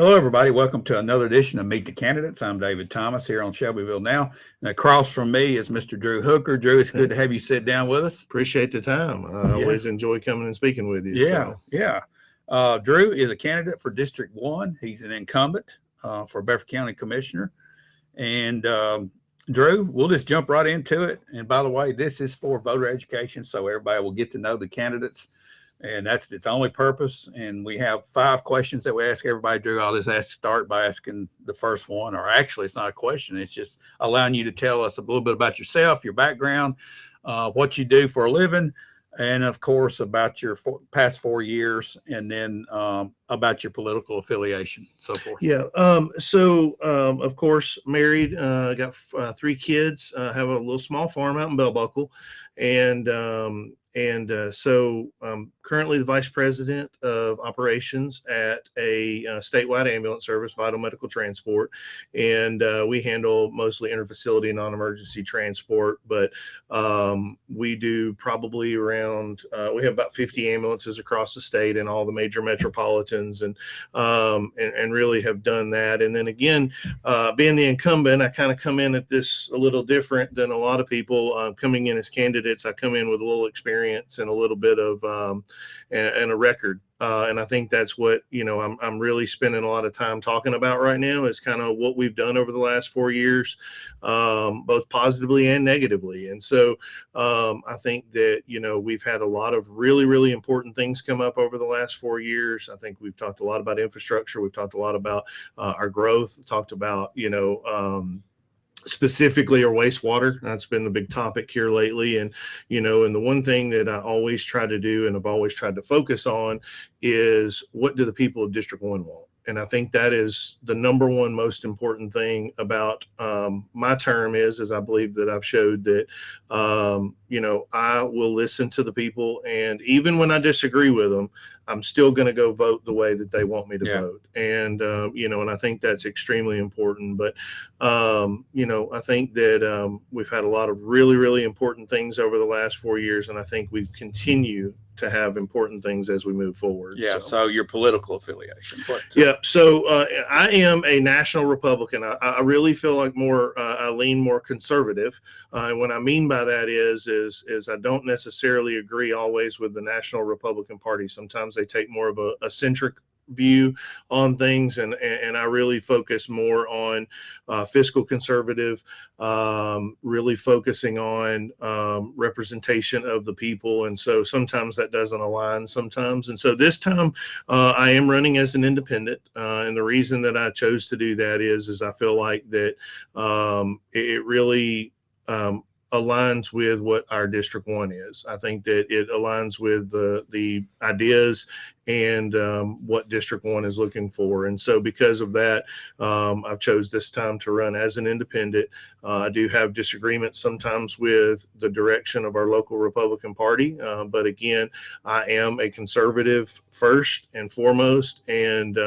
Hello, everybody. Welcome to another edition of Meet the Candidates. I'm David Thomas here on Shelbyville Now. And across from me is Mr. Drew Hooker. Drew, it's good to have you sit down with us. Appreciate the time. I always enjoy coming and speaking with you. Yeah. Drew is a candidate for District 1. He's an incumbent for Bedford County Commissioner. And Drew, we'll just jump right into it. And by the way, this is for voter education, so everybody will get to know the candidates. And that's its only purpose. And we have 5 questions that we ask everybody. Drew, I'll just start by asking the first one, or actually it's not a question. It's just allowing you to tell us a little bit about yourself, your background, what you do for a living, and of course about your past 4 years, and then about your political affiliation, so forth. Yeah. Of course, married, got 3 kids, have a little small farm out in Bell Buckle. So I'm currently the vice president of operations at a statewide ambulance service, Vital Medical Transport. And we handle mostly interfacility non-emergency transport, but we do probably around, we have about 50 ambulances across the state and all the major metropolitans, and really have done that. And then again, being the incumbent, I kind of come in at this a little different than a lot of people coming in as candidates. I come in with a little experience and a little bit of and a record, and I think that's what I'm really spending a lot of time talking about right now, is kind of what we've done over the last 4 years, both positively and negatively. And so I think that we've had a lot of really important things come up over the last 4 years. I think we've talked a lot about infrastructure. We've talked a lot about our growth. Talked about specifically our wastewater. That's been the big topic here lately. And the one thing that I always try to do, and I've always tried to focus on, is what do the people of District 1 want? And I think that is the number one most important thing about my term is I believe that I've showed that, I will listen to the people. And even when I disagree with them, I'm still going to go vote the way that they want me to vote. And, and I think that's extremely important. But, I think that we've had a lot of really important things over the last 4 years. And I think we continue to have important things as we move forward. So your political affiliation. So I am a national Republican. I really feel like I lean more conservative. And what I mean by that is I don't necessarily agree always with the National Republican Party. Sometimes they take more of a centric view on things, and I really focus more on fiscal conservative, really focusing on representation of the people. And so sometimes that doesn't align sometimes. And so this time I am running as an independent, and the reason that I chose to do that is I feel like that it really aligns with what our District 1 is. I think that it aligns with the ideas and what District 1 is looking for. And so because of that, I've chose this time to run as an independent. I do have disagreements sometimes with the direction of our local Republican Party. But again, I am a conservative first and foremost. And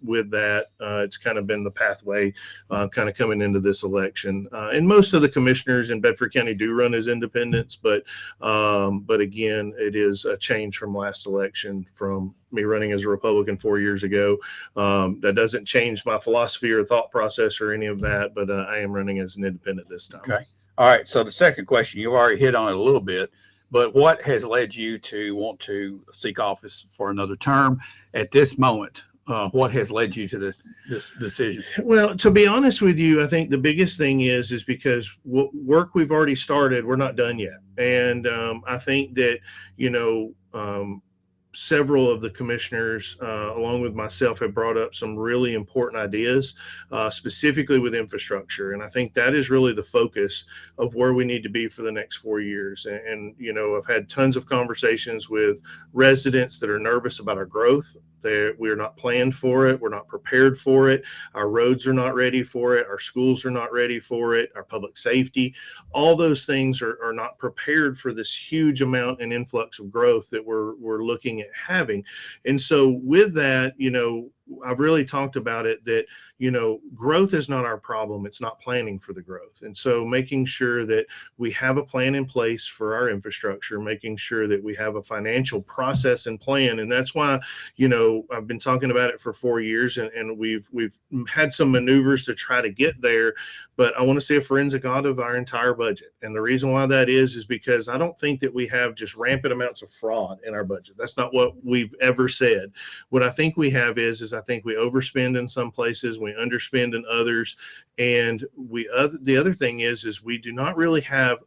with that, it's kind of been the pathway kind of coming into this election. And most of the commissioners in Bedford County do run as independents, but again, it is a change from last election from me running as a Republican 4 years ago. That doesn't change my philosophy or thought process or any of that, but I am running as an independent this time. Okay. All right. So the second question, you already hit on it a little bit, but what has led you to want to seek office for another term at this moment? What has led you to this decision? Well, to be honest with you, I think the biggest thing is because work we've already started, we're not done yet. And I think that, several of the commissioners, along with myself, have brought up some really important ideas, specifically with infrastructure. And I think that is really the focus of where we need to be for the next 4 years. And I've had tons of conversations with residents that are nervous about our growth. We're not planned for it. We're not prepared for it. Our roads are not ready for it. Our schools are not ready for it. Our public safety, all those things are not prepared for this huge amount and influx of growth that we're looking at having. And so with that, I've really talked about it that, growth is not our problem. It's not planning for the growth. And so making sure that we have a plan in place for our infrastructure, making sure that we have a financial process and plan. And that's why, I've been talking about it for 4 years, and we've had some maneuvers to try to get there, but I want to see a forensic audit of our entire budget. And the reason why that is because I don't think that we have just rampant amounts of fraud in our budget. That's not what we've ever said. What I think we have is I think we overspend in some places, we underspend in others, and the other thing is we do not really have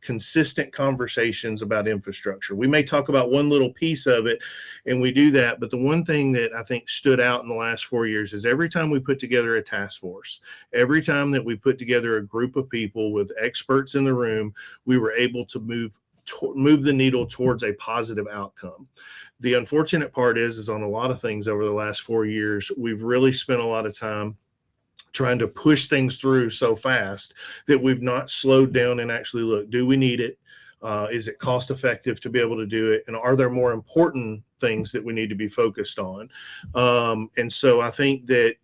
consistent conversations about infrastructure. We may talk about one little piece of it, and we do that, but the one thing that I think stood out in the last 4 years is every time we put together a task force, every time that we put together a group of people with experts in the room, we were able to move the needle towards a positive outcome. The unfortunate part is on a lot of things over the last 4 years, we've really spent a lot of time trying to push things through so fast that we've not slowed down and actually look, do we need it? Is it cost effective to be able to do it? And are there more important things that we need to be focused on? And so I think that,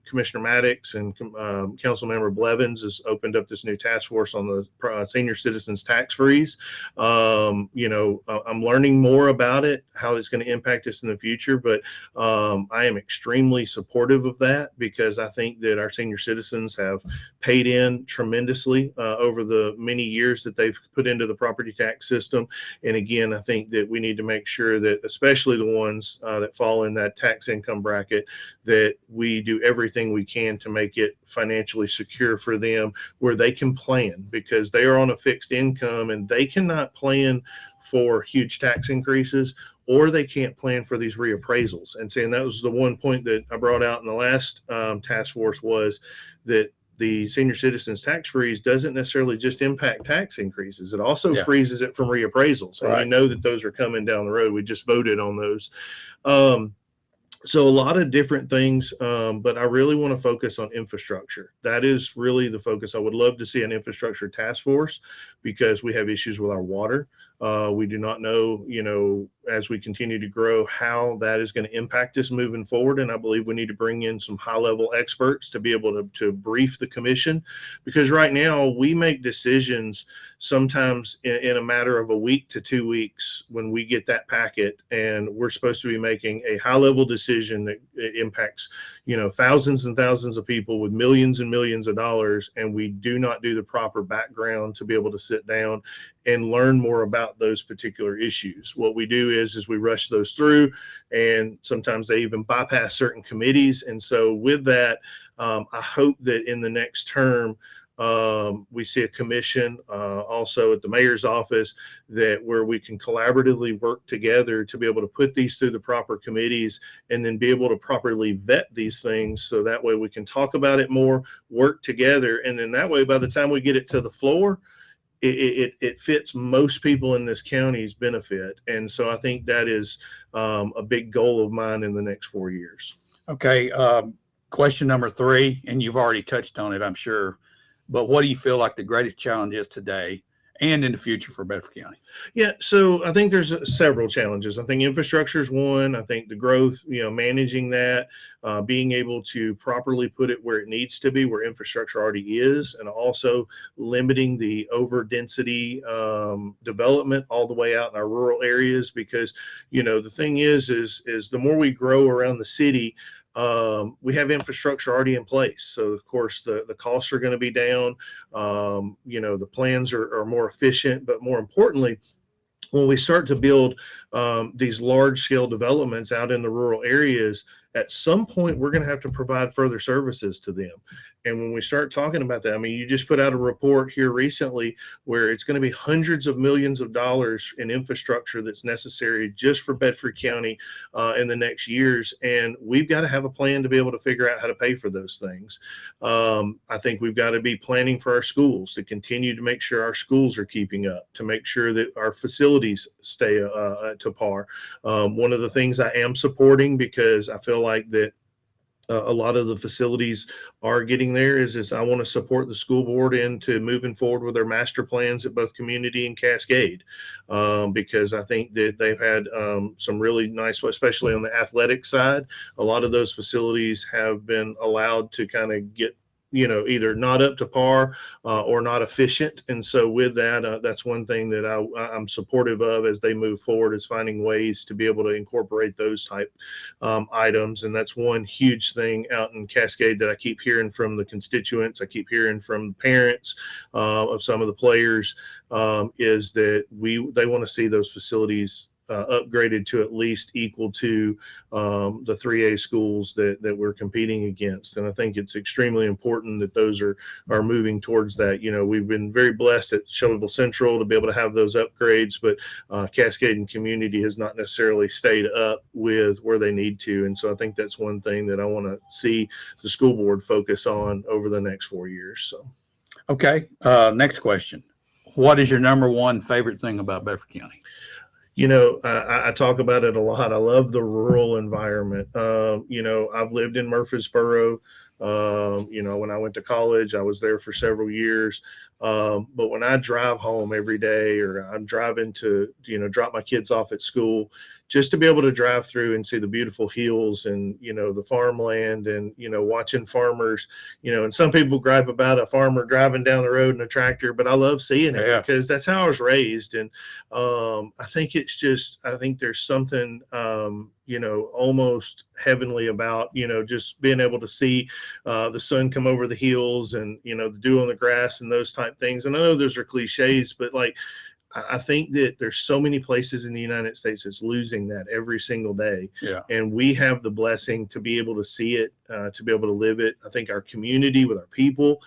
Commissioner Maddox and Councilmember Blevins has opened up this new task force on the senior citizens tax freeze. I'm learning more about it, how it's going to impact us in the future, but I am extremely supportive of that because I think that our senior citizens have paid in tremendously over the many years that they've put into the property tax system. And again, I think that we need to make sure that, especially the ones that fall in that tax income bracket, that we do everything we can to make it financially secure for them where they can plan, because they are on a fixed income and they cannot plan for huge tax increases, or they can't plan for these reappraisals. And saying that was the one point that I brought out in the last task force, was that the senior citizens tax freeze doesn't necessarily just impact tax increases. It also freezes it from reappraisals. And we know that those are coming down the road. We just voted on those. So a lot of different things, but I really want to focus on infrastructure. That is really the focus. I would love to see an infrastructure task force because we have issues with our water. We do not know, as we continue to grow, how that is going to impact us moving forward. And I believe we need to bring in some high-level experts to be able to brief the commission, because right now we make decisions sometimes in a matter of a week to 2 weeks when we get that packet, and we're supposed to be making a high-level decision that impacts, thousands and thousands of people with millions and millions of dollars, and we do not do the proper background to be able to sit down and learn more about those particular issues. What we do is we rush those through, and sometimes they even bypass certain committees. And so with that, I hope that in the next term, we see a commission also at the mayor's office where we can collaboratively work together to be able to put these through the proper committees and then be able to properly vet these things. So that way we can talk about it more, work together. And then that way, by the time we get it to the floor, it fits most people in this county's benefit. And so I think that is a big goal of mine in the next 4 years. Okay. Question number 3, and you've already touched on it, I'm sure, but what do you feel like the greatest challenge is today and in the future for Bedford County? Yeah, so I think there's several challenges. I think infrastructure is one. I think the growth, managing that, being able to properly put it where it needs to be, where infrastructure already is, and also limiting the over density development all the way out in our rural areas. Because, the thing is the more we grow around the city, we have infrastructure already in place. So of course the costs are going to be down. The plans are more efficient, but more importantly, when we start to build these large scale developments out in the rural areas, at some point we're going to have to provide further services to them. And when we start talking about that, I mean, you just put out a report here recently where it's going to be hundreds of millions of dollars in infrastructure that's necessary just for Bedford County in the next years. And we've got to have a plan to be able to figure out how to pay for those things. I think we've got to be planning for our schools to continue to make sure our schools are keeping up, to make sure that our facilities stay to par. One of the things I am supporting, because I feel like that a lot of the facilities are getting there is I want to support the school board into moving forward with their master plans at both Community and Cascade, because I think that they've had some really nice, especially on the athletic side. A lot of those facilities have been allowed to kind of get either not up to par or not efficient. And so with that, that's one thing that I'm supportive of as they move forward, is finding ways to be able to incorporate those type items. And that's one huge thing out in Cascade that I keep hearing from the constituents. I keep hearing from parents of some of the players, is that they want to see those facilities upgraded to at least equal to the 3A schools that we're competing against. And I think it's extremely important that those are moving towards that. We've been very blessed at Shelbyville Central to be able to have those upgrades, but Cascade and Community has not necessarily stayed up with where they need to. And so I think that's one thing that I want to see the school board focus on over the next 4 years. So, okay. Next question. What is your number one favorite thing about Bedford County? I talk about it a lot. I love the rural environment. I've lived in Murfreesboro. When I went to college, I was there for several years. But when I drive home every day, or I'm driving to, drop my kids off at school, just to be able to drive through and see the beautiful hills and, the farmland and, watching farmers, and some people gripe about a farmer driving down the road in a tractor, but I love seeing it because that's how I was raised. And I think there's something, almost heavenly about, just being able to see the sun come over the hills and, the dew on the grass and those type things. And I know those are cliches, but I think that there's so many places in the United States that's losing that every single day. Yeah. And we have the blessing to be able to see it, to be able to live it. I think our community with our people,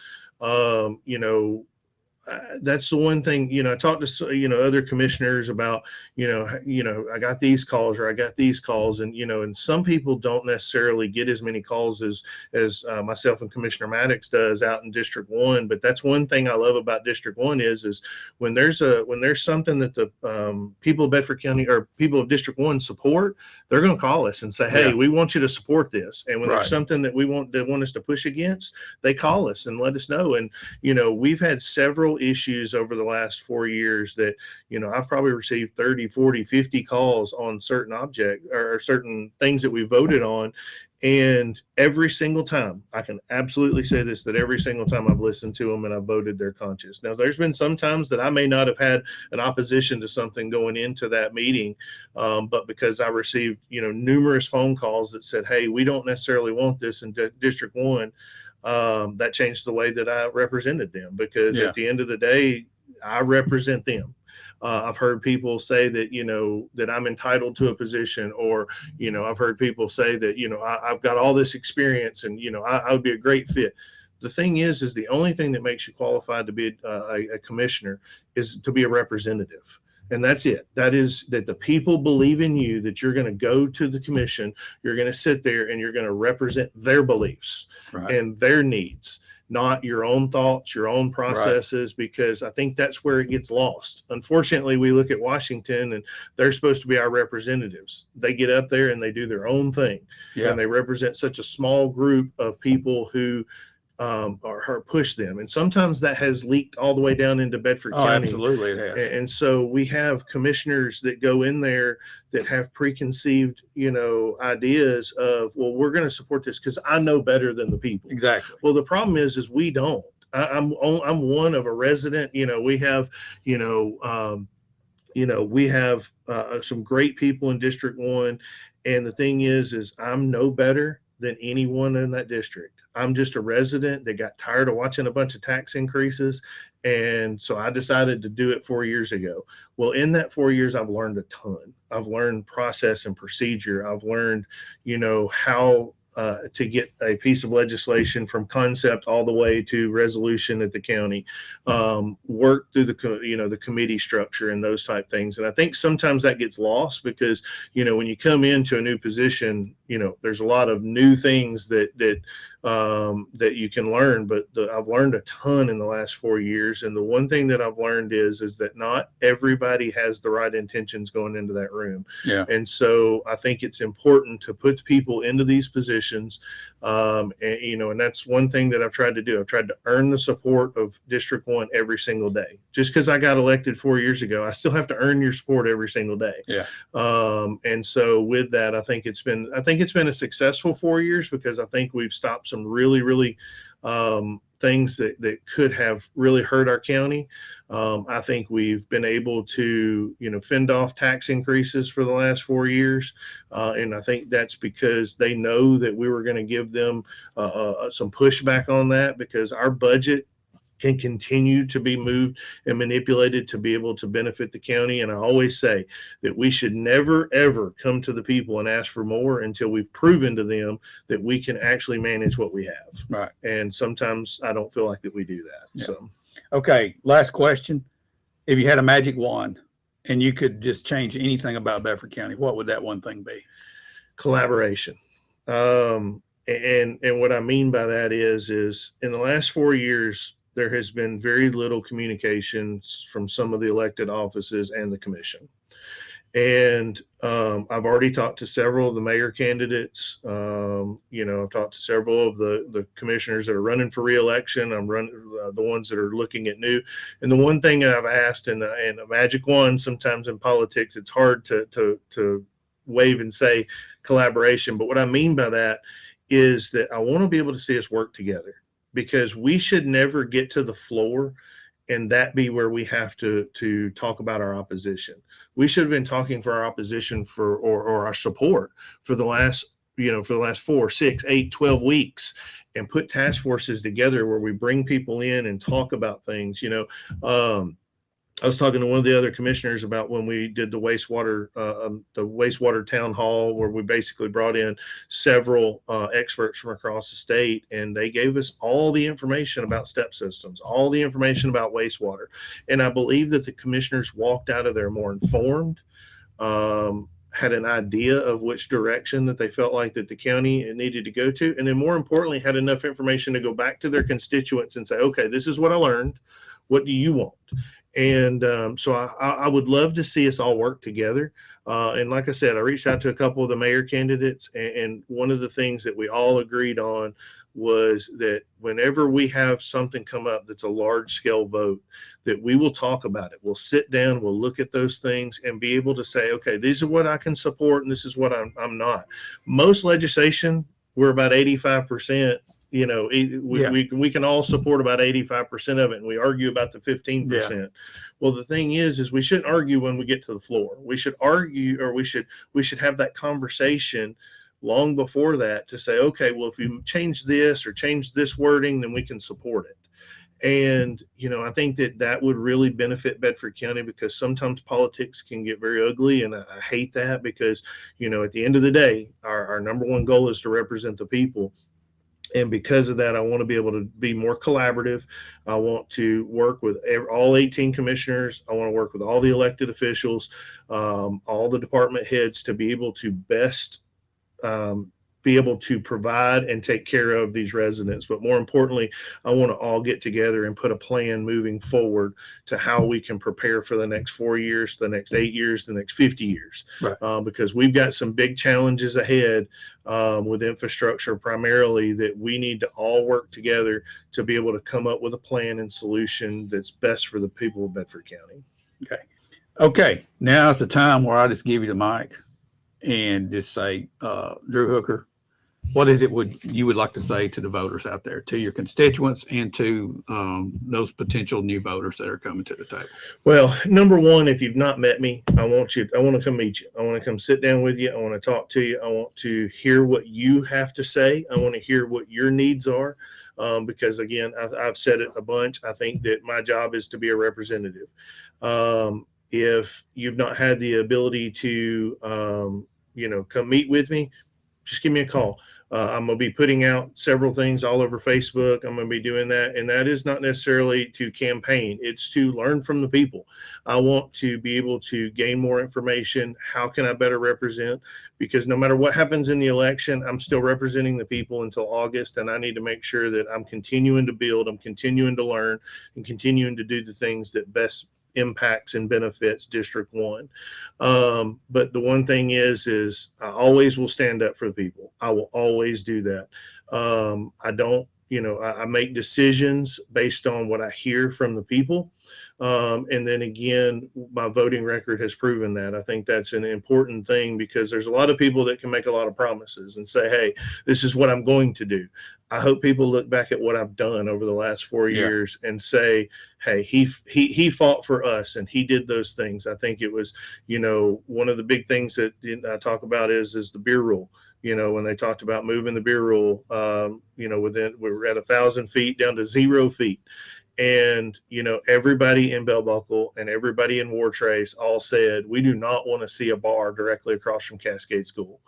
that's the one thing, I talked to, other commissioners about, I got these calls or I got these calls, and, and some people don't necessarily get as many calls as myself and Commissioner Maddox does out in District 1. But that's one thing I love about District 1 is when there's something that the people of Bedford County or people of District 1 support, they're going to call us and say, hey, we want you to support this. And when there's something that they want us to push against, they call us and let us know. And, we've had several issues over the last 4 years that, I've probably received 30, 40, 50 calls on certain object or certain things that we voted on. And every single time, I can absolutely say this, that every single time I've listened to them and I've voted their conscience. Now, there's been some times that I may not have had an opposition to something going into that meeting, but because I received, numerous phone calls that said, hey, we don't necessarily want this in District 1, that changed the way that I represented them, because at the end of the day, I represent them. I've heard people say that, that I'm entitled to a position, or, I've heard people say that, I've got all this experience and, I would be a great fit. The thing is the only thing that makes you qualified to be a commissioner is to be a representative. And that's it. That is that the people believe in you, that you're going to go to the commission, you're going to sit there and you're going to represent their beliefs and their needs, not your own thoughts, your own processes, because I think that's where it gets lost. Unfortunately, we look at Washington and they're supposed to be our representatives. They get up there and they do their own thing. And they represent such a small group of people who or push them. And sometimes that has leaked all the way down into Bedford County. Absolutely it has. And so we have commissioners that go in there that have preconceived, ideas of, well, we're going to support this because I know better than the people. Exactly. Well, the problem is we don't. I'm one of a resident. We have, we have some great people in District 1. And the thing is I'm no better than anyone in that district. I'm just a resident that got tired of watching a bunch of tax increases. And so I decided to do it 4 years ago. Well, in that 4 years, I've learned a ton. I've learned process and procedure. I've learned, how to get a piece of legislation from concept all the way to resolution at the county, work through the committee structure and those type things. And I think sometimes that gets lost because, when you come into a new position, there's a lot of new things that you can learn, but I've learned a ton in the last 4 years. And the one thing that I've learned is that not everybody has the right intentions going into that room. Yeah. And so I think it's important to put people into these positions. And that's one thing that I've tried to do. I've tried to earn the support of District 1 every single day. Just because I got elected 4 years ago, I still have to earn your support every single day. Yeah. And so with that, I think it's been a successful 4 years, because I think we've stopped some really, really things that could have really hurt our county. I think we've been able to, fend off tax increases for the last 4 years. And I think that's because they know that we were going to give them some pushback on that, because our budget can continue to be moved and manipulated to be able to benefit the county. And I always say that we should never, ever come to the people and ask for more until we've proven to them that we can actually manage what we have. Right. And sometimes I don't feel like that we do that. Yeah. So, okay. Last question. If you had a magic wand and you could just change anything about Bedford County, what would that one thing be? Collaboration. And what I mean by that is in the last 4 years, there has been very little communications from some of the elected offices and the commission. And I've already talked to several of the mayor candidates. I've talked to several of the commissioners that are running for reelection. I'm running the ones that are looking at new. And the one thing that I've asked, and a magic wand, sometimes in politics, it's hard to wave and say collaboration. But what I mean by that is that I want to be able to see us work together. Because we should never get to the floor and that be where we have to talk about our opposition. We should have been talking for our opposition or our support for the last 4, 6, 8, 12 weeks, and put task forces together where we bring people in and talk about things. I was talking to one of the other commissioners about when we did the wastewater town hall, where we basically brought in several experts from across the state, and they gave us all the information about step systems, all the information about wastewater. And I believe that the commissioners walked out of there more informed, had an idea of which direction that they felt like that the county needed to go to. And then more importantly, had enough information to go back to their constituents and say, okay, this is what I learned. What do you want? And so I would love to see us all work together. And like I said, I reached out to a couple of the mayor candidates, and one of the things that we all agreed on was that whenever we have something come up that's a large scale vote, that we will talk about it. We'll sit down, we'll look at those things and be able to say, okay, these are what I can support and this is what I'm not. Most legislation, we're about 85%. We can all support about 85% of it, and we argue about the 15%. Yeah. Well, the thing is we shouldn't argue when we get to the floor. We should argue, or we should have that conversation long before that to say, okay, well, if you change this or change this wording, then we can support it. And, I think that would really benefit Bedford County, because sometimes politics can get very ugly. And I hate that, because, at the end of the day, our number one goal is to represent the people. And because of that, I want to be able to be more collaborative. I want to work with all 18 commissioners. I want to work with all the elected officials, all the department heads, to be able to best be able to provide and take care of these residents. But more importantly, I want to all get together and put a plan moving forward to how we can prepare for the next 4 years, the next 8 years, the next 50 years. Right. Because we've got some big challenges ahead with infrastructure primarily, that we need to all work together to be able to come up with a plan and solution that's best for the people of Bedford County. Okay. Now is the time where I just give you the mic and just say, Drew Hooker, what is it you would like to say to the voters out there, to your constituents, and to those potential new voters that are coming to the table? Well, number one, if you've not met me, I want to come meet you. I want to come sit down with you. I want to talk to you. I want to hear what you have to say. I want to hear what your needs are. Because again, I've said it a bunch. I think that my job is to be a representative. If you've not had the ability to, come meet with me, just give me a call. I'm going to be putting out several things all over Facebook. I'm going to be doing that. And that is not necessarily to campaign. It's to learn from the people. I want to be able to gain more information. How can I better represent? Because no matter what happens in the election, I'm still representing the people until August. And I need to make sure that I'm continuing to build, I'm continuing to learn, and continuing to do the things that best impacts and benefits District 1. But the one thing is I always will stand up for the people. I will always do that. I don't, I make decisions based on what I hear from the people. And then again, my voting record has proven that. I think that's an important thing, because there's a lot of people that can make a lot of promises and say, hey, this is what I'm going to do. I hope people look back at what I've done over the last 4 years and say, hey, he fought for us and he did those things. I think it was, one of the big things that I talk about is the beer rule. When they talked about moving the beer rule, we were at 1,000 feet down to 0 feet. And, everybody in Bell Buckle and everybody in War Trace all said, we do not want to see a bar directly across from Cascade School.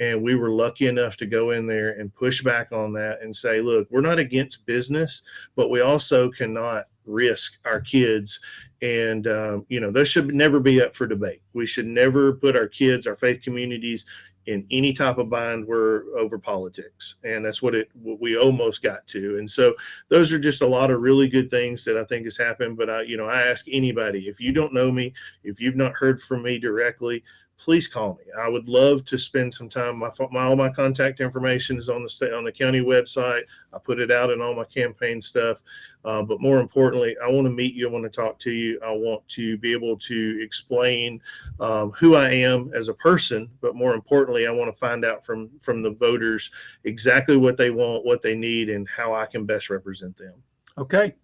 And we were lucky enough to go in there and push back on that and say, look, we're not against business, but we also cannot risk our kids. And, those should never be up for debate. We should never put our kids, our faith communities, in any type of bind over politics. And that's what we almost got to. And so those are just a lot of really good things that I think has happened. But I ask anybody, if you don't know me, if you've not heard from me directly, please call me. I would love to spend some time. All my contact information is on the county website. I put it out in all my campaign stuff. But more importantly, I want to meet you. I want to talk to you. I want to be able to explain who I am as a person. But more importantly, I want to find out from the voters exactly what they want, what they need, and how I can best represent them. Okay.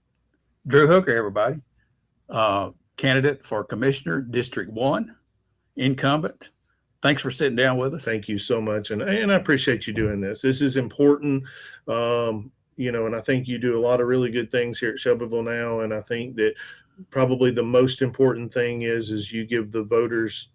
Drew Hooker, everybody. Candidate for Commissioner, District 1. Incumbent. Thanks for sitting down with us. Thank you so much. And I appreciate you doing this. This is important. And I think you do a lot of really good things here at Shelbyville now. And I think that probably the most important thing is you give the voters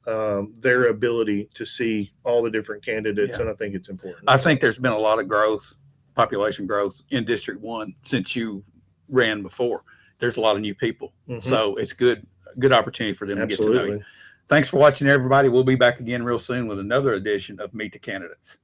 their ability to see all the different candidates. And I think it's important. I think there's been a lot of growth, population growth in District 1 since you ran before. There's a lot of new people. Mm-hmm. So it's good opportunity for them to get to know you. Thanks for watching, everybody. We'll be back again real soon with another edition of Meet the Candidates.